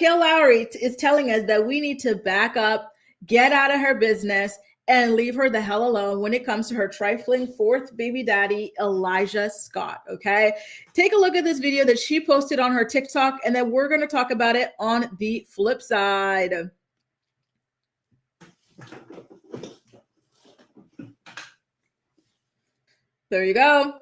Kail Lowry is telling us that we need to back up, get out of her business, and leave her the hell alone when it comes to her trifling fourth baby daddy, Elijah Scott. Okay. Take a look at this video that she posted on her TikTok, and then we're going to talk about it on the flip side. There you go.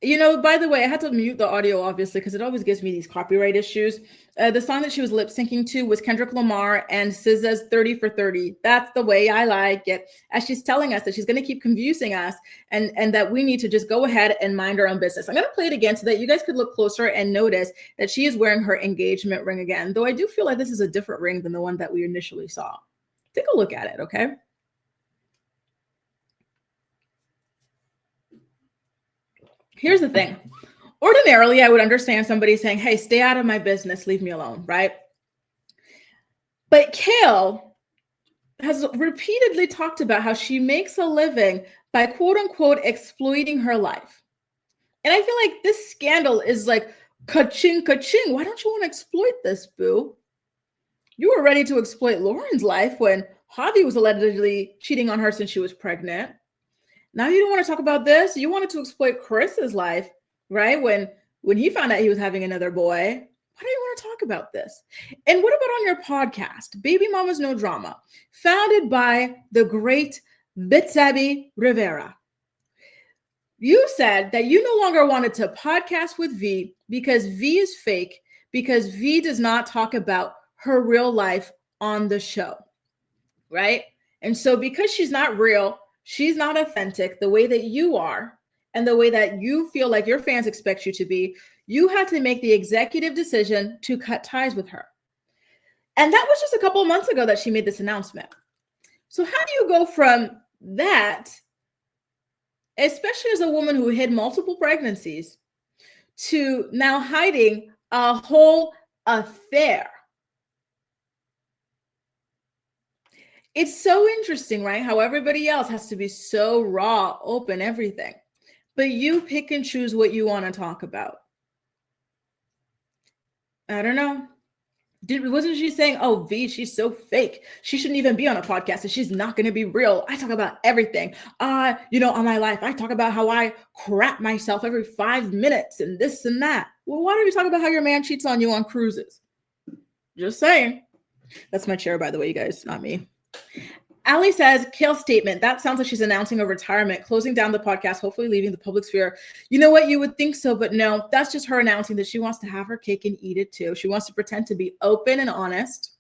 You know, by the way, I had to mute the audio, obviously, because it always gives me these copyright issues. The song that she was lip syncing to was Kendrick Lamar and SZA's 30 for 30. That's the way I like it. As she's telling us that she's going to keep confusing us and that we need to just go ahead and mind our own business. I'm going to play it again so that you guys could look closer and notice that she is wearing her engagement ring again, though I do feel like this is a different ring than the one that we initially saw. Take a look at it, okay? Here's the thing. Ordinarily, I would understand somebody saying, hey, stay out of my business, leave me alone, right? But Kail has repeatedly talked about how she makes a living by quote unquote exploiting her life. And I feel like this scandal is like ka-ching, ka-ching. Why don't you want to exploit this, boo? You were ready to exploit Lauren's life when Javi was allegedly cheating on her since she was pregnant. Now you don't want to talk about this. You wanted to exploit Chris's life, right? When he found out he was having another boy. Why do you want to talk about this? And what about on your podcast, Baby Mama's No Drama, founded by the great Bitsabi Rivera? You said that you no longer wanted to podcast with V because V is fake, because V does not talk about her real life on the show, right? And so because she's not real, she's not authentic the way that you are and the way that you feel like your fans expect you to be, you had to make the executive decision to cut ties with her. And that was just a couple of months ago that she made this announcement. So how do you go from that, especially as a woman who hid multiple pregnancies, to now hiding a whole affair? It's so interesting, right? How everybody else has to be so raw, open, everything. But you pick and choose what you want to talk about. I don't know. Wasn't she saying, oh, V, she's so fake. She shouldn't even be on a podcast and she's not going to be real. I talk about everything. On my life, I talk about how I crap myself every 5 minutes and this and that. Well, why don't we talk about how your man cheats on you on cruises? Just saying. That's my chair, by the way, you guys, not me. Ali says, Kail's statement, that sounds like she's announcing a retirement, closing down the podcast, hopefully leaving the public sphere. You know what? You would think so, but no, that's just her announcing that she wants to have her cake and eat it too. She wants to pretend to be open and honest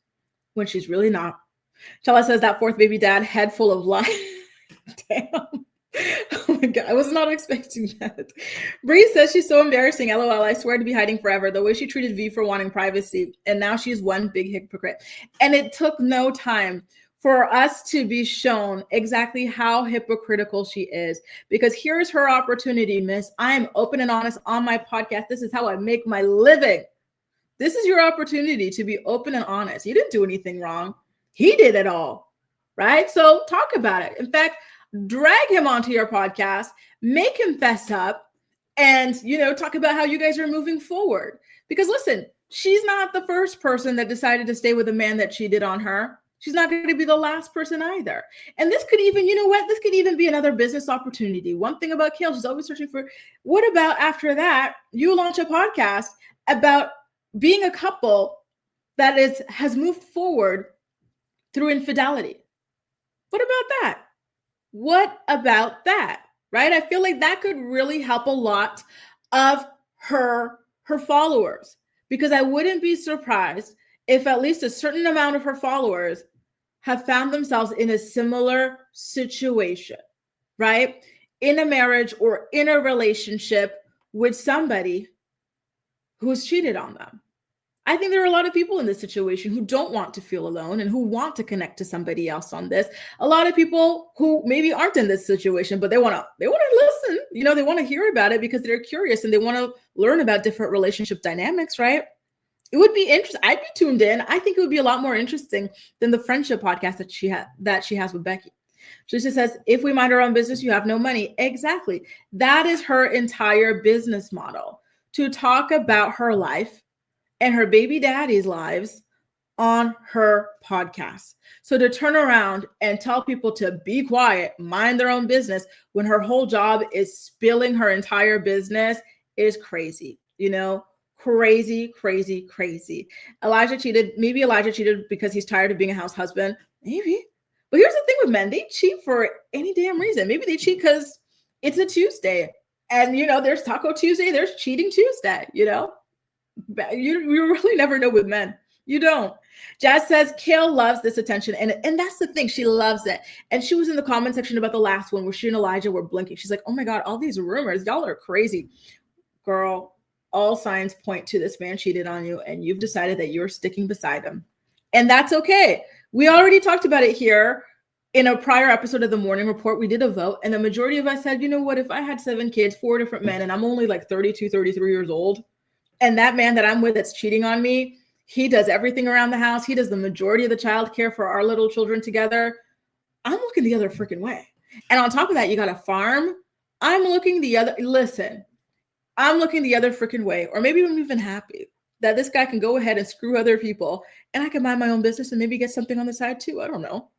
when she's really not. Chella says that fourth baby dad, head full of lies. Damn. Oh my God, I was not expecting that. Bree says she's so embarrassing. LOL, I swear to be hiding forever. The way she treated V for wanting privacy. And now she's one big hypocrite. And it took no time for us to be shown exactly how hypocritical she is. Because here's her opportunity, miss. I am open and honest on my podcast. This is how I make my living. This is your opportunity to be open and honest. You didn't do anything wrong. He did it all, right? So talk about it. In fact, drag him onto your podcast, make him fess up, and, talk about how you guys are moving forward. Because listen, she's not the first person that decided to stay with a man that cheated on her. She's not going to be the last person either. And this could even, this could even be another business opportunity. One thing about Kail, she's always searching for, what about after that, you launch a podcast about being a couple that has moved forward through infidelity? What about that? What about that? Right? I feel like that could really help a lot of her followers, because I wouldn't be surprised if at least a certain amount of her followers have found themselves in a similar situation, right? In a marriage or in a relationship with somebody who's cheated on them. I think there are a lot of people in this situation who don't want to feel alone and who want to connect to somebody else on this. A lot of people who maybe aren't in this situation, but they want to listen. They want to hear about it because they're curious and they want to learn about different relationship dynamics, right? It would be interesting. I'd be tuned in. I think it would be a lot more interesting than the friendship podcast that she has with Becky. She just says, if we mind our own business, you have no money. Exactly. That is her entire business model, to talk about her life and her baby daddy's lives on her podcast. So to turn around and tell people to be quiet, mind their own business, when her whole job is spilling her entire business is crazy, crazy, crazy, crazy. Maybe Elijah cheated because he's tired of being a house husband. Maybe. But here's the thing with men, they cheat for any damn reason. Maybe they cheat because it's a Tuesday. And, there's Taco Tuesday, there's Cheating Tuesday, You really never know with men. You don't. Jazz says Kail loves this attention. And that's the thing. She loves it. And she was in the comment section about the last one where she and Elijah were blinking. She's like, oh my God, all these rumors. Y'all are crazy. Girl, all signs point to this man cheated on you. And you've decided that you're sticking beside him. And that's okay. We already talked about it here in a prior episode of the Morning Report. We did a vote. And the majority of us said, you know what? If I had 7 kids, 4 different men, and I'm only like 32, 33 years old, and that man that I'm with that's cheating on me, he does everything around the house. He does the majority of the childcare for our little children together. I'm looking the other freaking way. And on top of that, you got a farm. I'm looking the other freaking way. Or maybe I'm even happy that this guy can go ahead and screw other people and I can mind my own business and maybe get something on the side too. I don't know.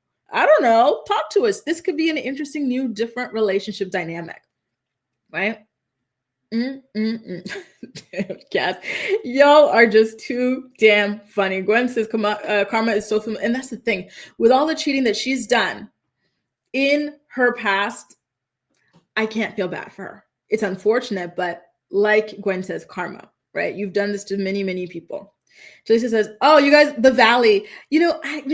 Talk to us. This could be an interesting, new, different relationship dynamic, right? Yes, y'all are just too damn funny. Gwen says karma is so familiar. And that's the thing. With all the cheating that she's done in her past, I can't feel bad for her. It's unfortunate, but like Gwen says, karma, right? You've done this to many, many people. Jaleesa says, oh, you guys, the Valley. Maybe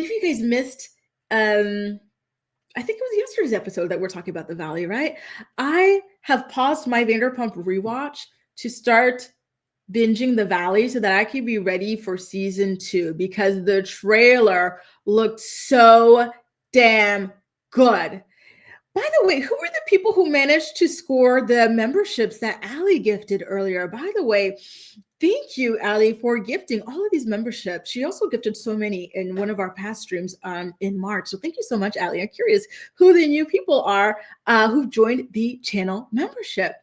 you guys missed, I think it was yesterday's episode that we're talking about the Valley, right? I have paused my Vanderpump rewatch to start binging the Valley so that I could be ready for season 2 because the trailer looked so damn good. By the way, who are the people who managed to score the memberships that Allie gifted earlier? By the way, thank you, Allie, for gifting all of these memberships. She also gifted so many in one of our past streams in March. So thank you so much, Allie. I'm curious who the new people are who've joined the channel membership.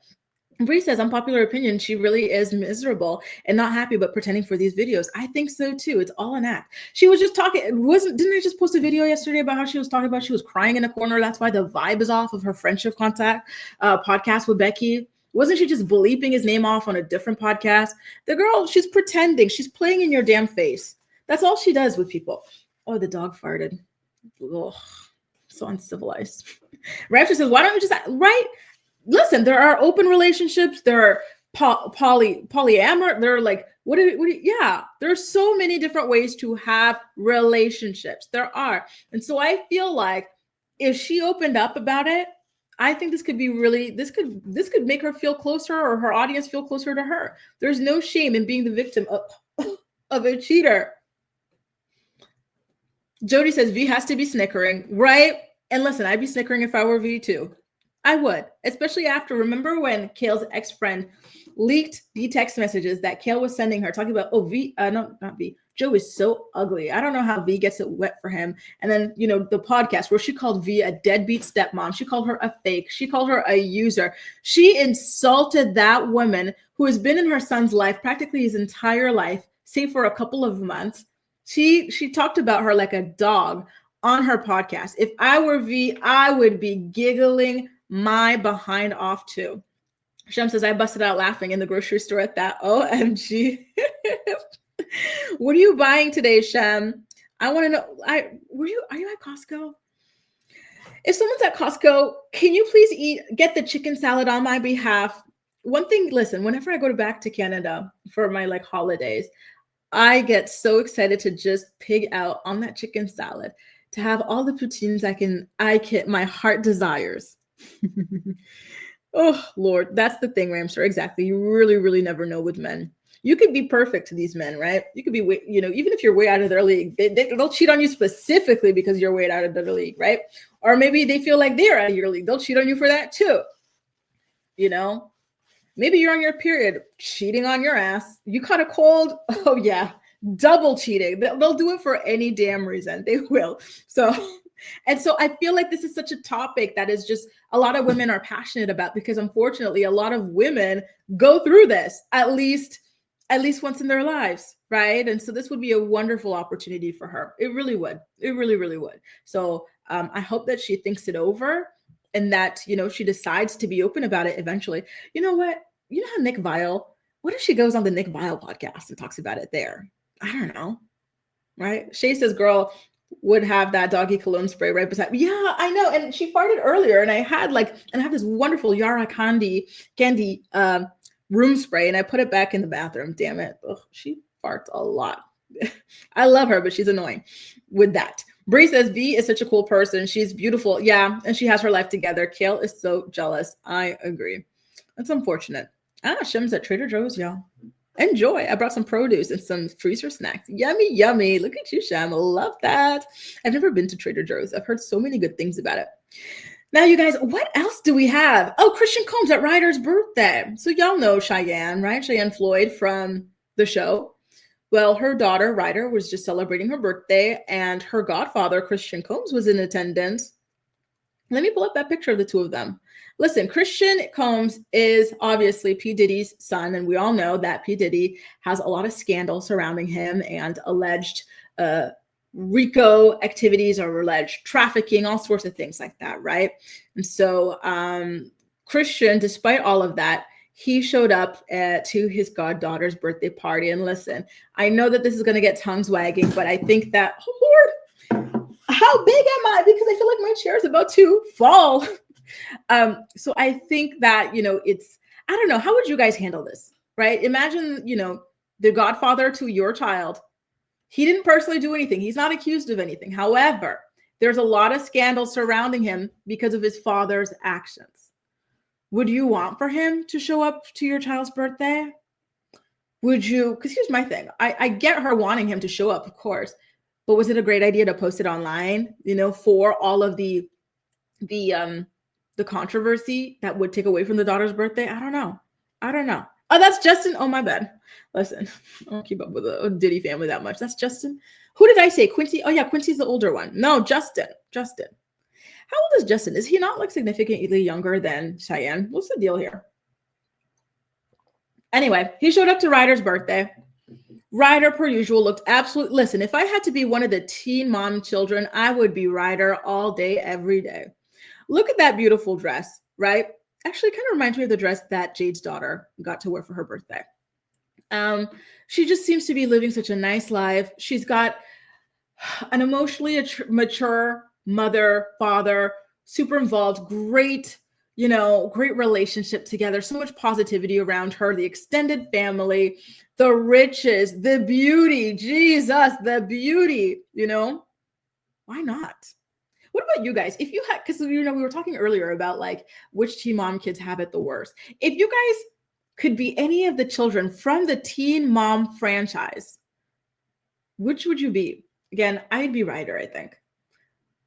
Bree says, unpopular opinion, she really is miserable and not happy, but pretending for these videos. I think so too. It's all an act. She was just talking. Didn't I just post a video yesterday about how she was talking about she was crying in a corner? That's why the vibe is off of her Friendship Contact podcast with Becky. Wasn't she just bleeping his name off on a different podcast? The girl, she's pretending. She's playing in your damn face. That's all she does with people. Oh, the dog farted. Ugh, so uncivilized. Rapture says, why don't you just, right? Listen, there are open relationships. There are polyamor. There are like, yeah, there's so many different ways to have relationships. There are. And so I feel like if she opened up about it, I think this could be really, this could make her feel closer or her audience feel closer to her. There's no shame in being the victim of a cheater. Jody says V has to be snickering, right? And listen, I'd be snickering if I were V too. I would, especially after, remember when Kail's ex-friend leaked the text messages that Kail was sending her talking about, not V. Joe is so ugly. I don't know how V gets it wet for him. And then, the podcast where she called V a deadbeat stepmom. She called her a fake. She called her a user. She insulted that woman who has been in her son's life practically his entire life, save for a couple of months. She talked about her like a dog on her podcast. If I were V, I would be giggling my behind off too. Shem says, I busted out laughing in the grocery store at that. OMG. What are you buying today, Shem? I want to know. Are you at Costco? If someone's at Costco, can you please get the chicken salad on my behalf? One thing, listen, whenever I go back to Canada for my holidays, I get so excited to just pig out on that chicken salad, to have all the poutines my heart desires. Oh, Lord, that's the thing, Ramster. Exactly. You really, really never know with men. You could be perfect to these men, right? You could be, even if you're way out of their league, they'll cheat on you specifically because you're way out of their league, right? Or maybe they feel like they're out of your league. They'll cheat on you for that too. Maybe you're on your period, cheating on your ass. You caught a cold. Oh yeah. Double cheating. They'll do it for any damn reason. They will. So I feel like this is such a topic that is just a lot of women are passionate about, because unfortunately a lot of women go through this at least once in their lives. right? And so this would be a wonderful opportunity for her. It really would. It really, really would. So I hope that she thinks it over and that, she decides to be open about it eventually. You know what? You know how Nick Vile, what if she goes on the Nick Vile podcast and talks about it there? I don't know. Right? Shay says, girl would have that doggy cologne spray right beside. Yeah, I know. And she farted earlier, and I have this wonderful Yara candy room spray, and I put it back in the bathroom. Damn it. Ugh, she farts a lot. I love her, but she's annoying with that. Bree says, V is such a cool person. She's beautiful. Yeah, and she has her life together. Kail is so jealous. I agree. That's unfortunate. Shim's at Trader Joe's, y'all. Enjoy. I brought some produce and some freezer snacks. Yummy, yummy. Look at you, Shem. Love that. I've never been to Trader Joe's. I've heard so many good things about it. Now, you guys, what else do we have? Oh, Christian Combs at Ryder's birthday. So y'all know Cheyenne, right? Cheyenne Floyd from the show. Well, her daughter, Ryder, was just celebrating her birthday, and her godfather, Christian Combs, was in attendance. Let me pull up that picture of the two of them. Listen, Christian Combs is obviously P. Diddy's son, and we all know that P. Diddy has a lot of scandal surrounding him and alleged RICO activities or alleged trafficking, all sorts of things like that, right? And so Christian, despite all of that, he showed up to his goddaughter's birthday party. And listen, I know that this is going to get tongues wagging, but I think that, oh Lord, how big am I? Because I feel like my chair is about to fall. So I think that, I don't know, how would you guys handle this, right? Imagine, the godfather to your child. He didn't personally do anything. He's not accused of anything. However, there's a lot of scandal surrounding him because of his father's actions. Would you want for him to show up to your child's birthday? Would you? Because here's my thing. I get her wanting him to show up, of course. But was it a great idea to post it online, for all of the controversy that would take away from the daughter's birthday? I don't know. Oh, that's Justin. Oh, my bad. Listen, I don't keep up with the Diddy family that much. That's Justin. Who did I say? Quincy? Oh, yeah, Quincy's the older one. No, Justin. How old is Justin? Is he not like significantly younger than Cheyenne? What's the deal here? Anyway, he showed up to Ryder's birthday. Ryder, per usual, looked absolutely. Listen, if I had to be one of the teen mom children, I would be Ryder all day, every day. Look at that beautiful dress, right? Actually, kind of reminds me of the dress that Jade's daughter got to wear for her birthday. She just seems to be living such a nice life. She's got an emotionally mature mother, father, super involved, great relationship together, so much positivity around her, the extended family, the riches, the beauty, Jesus, the beauty, why not? What about you guys? If you had, because we were talking earlier about like which teen mom kids have it the worst. If you guys could be any of the children from the Teen Mom franchise, which would you be? Again, I'd be Ryder, I think.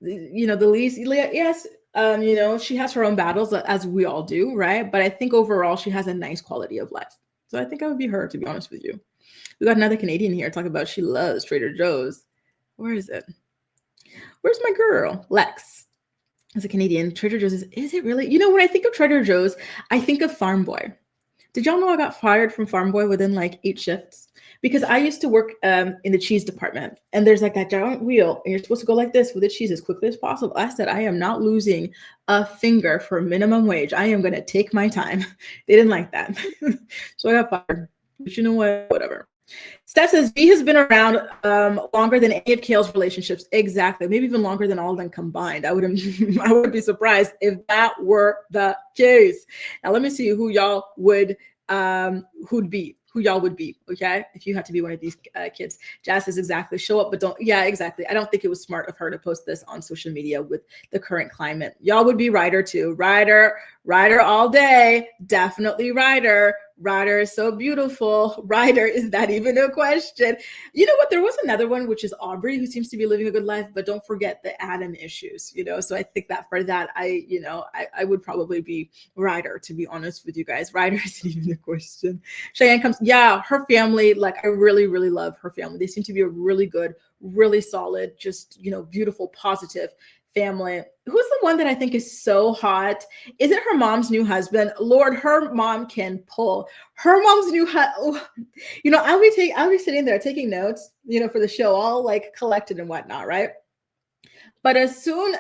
The least, yes, she has her own battles, as we all do, right? But I think overall she has a nice quality of life. So I think I would be her, to be honest with you. We got another Canadian here talking about she loves Trader Joe's. Where is it? Where's my girl? Lex. As a Canadian, Trader Joe's is it really? When I think of Trader Joe's, I think of Farm Boy. Did y'all know I got fired from Farm Boy within like 8 shifts? Because I used to work in the cheese department, and there's like that giant wheel, and you're supposed to go like this with the cheese as quickly as possible. I said, I am not losing a finger for minimum wage. I am going to take my time. They didn't like that. So I got fired. But you know what? Whatever. Steph says, V has been around longer than any of Kail's relationships. Exactly. Maybe even longer than all of them combined. I would be surprised if that were the case. Now, let me see who y'all would who y'all would be, okay? If you had to be one of these kids. Jazz says, exactly, show up, but don't, yeah, exactly. I don't think it was smart of her to post this on social media with the current climate. Y'all would be Ryder too. Ryder all day, definitely Ryder. Ryder is so beautiful. Ryder, is that even a question? You know what? There was another one, which is Aubrey, who seems to be living a good life, but don't forget the Adam issues, So I think that for that, I would probably be Ryder, to be honest with you guys. Ryder isn't even a question. Cheyenne comes, yeah, her family, like I really, really love her family. They seem to be a really good, really solid, just, beautiful, positive family. Who's the one that I think is so hot? Is it her mom's new husband? Lord, her mom can pull. Her mom's new you know, I'll be sitting there taking notes, you know, for the show, all like collected and whatnot, right? But as soon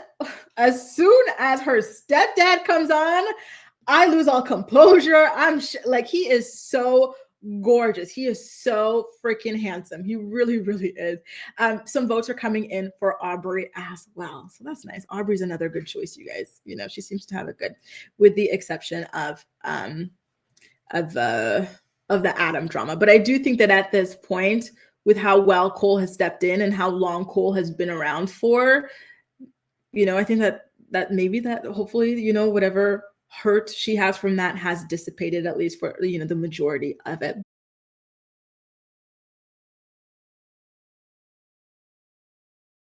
as her stepdad comes on, I lose all composure. Like, he is so gorgeous. He is so freaking handsome. He really, really is. Some votes are coming in for Aubrey as well. So that's nice. Aubrey's another good choice, you guys. You know, she seems to have a good, with the exception of the Adam drama. But I do think that at this point, with how well Cole has stepped in and how long Cole has been around for, you know, I think that maybe that hopefully, you know, whatever hurt she has from that has dissipated, at least for, you know, the majority of it.